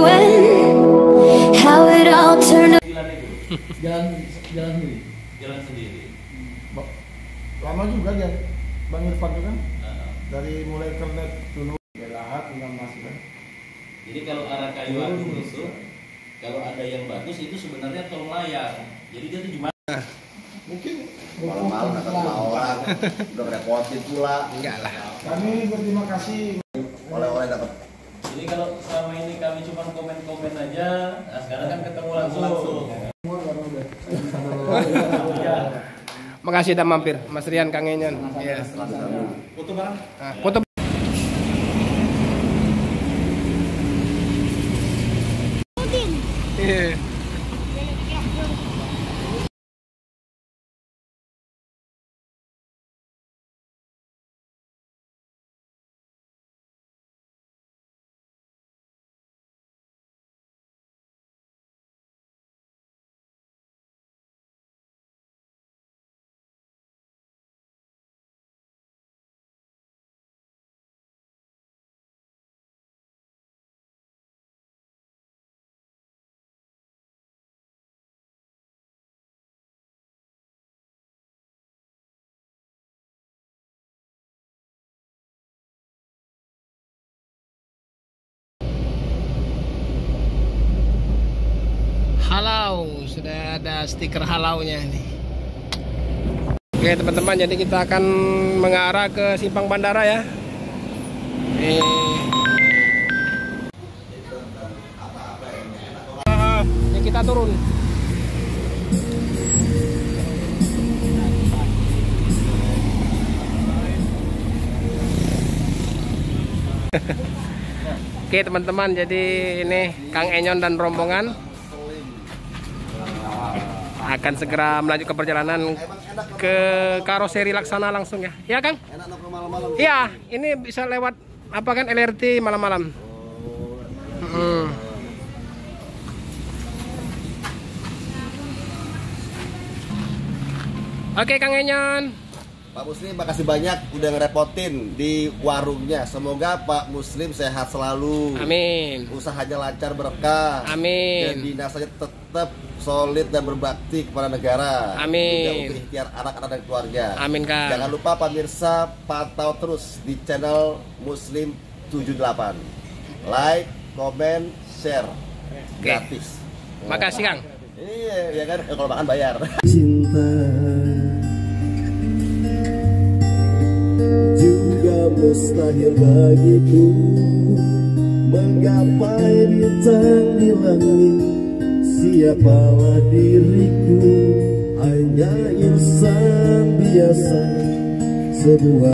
when how it all turned. Jalan sendiri. Lama juga ya, Bang Irfan itu kan? Dari mulai kernet dulu, Lahat, tinggal masuk kan? Jadi kalau arah kayu agung itu, kalau ada yang bagus itu sebenarnya tol layang. Jadi dia tuh gimana? Mungkin malam-malam kata sama orang udah repotin pula. Enggak lah. kami berterima kasih. Oleh-oleh dapat. Jadi kalau selama ini kami cuma komen-komen aja, nah sekarang kan ketemu langsung. Makasih udah mampir, Mas Rian, Kang Enyon. Iya. Foto bareng. Foto. Iya. Halau, sudah ada stiker halaunya nih. Oke teman-teman, jadi kita akan mengarah ke simpang bandara ya. Ini kita turun. Oke teman-teman, jadi ini Kang Enyon dan rombongan akan segera melanjutkan perjalanan ke karoseri Laksana langsung ya. Ya Kang? Enak nongkrong malam-malam. Iya, ini bisa lewat apa kan LRT malam-malam. Oke Kang Enyon. Pak Muslim, makasih banyak udah ngerepotin di warungnya. Semoga Pak Muslim sehat selalu. Amin. Usahanya lancar berkah. Dan Amin. dinasanya tetap solid dan berbakti kepada negara. Amin. Juga untuk ikhtiar anak-anak dan keluarga. Amin Kang. Jangan lupa pemirsa pantau terus di channel Muslim 78. Like, comment, share. Gratis. Makasih Kang. Iya, ya kan? Kalau makan bayar. Cinta juga mustahil bagiku menggapai bintang di langit. Siapalah diriku, hanya insan biasa, sebuah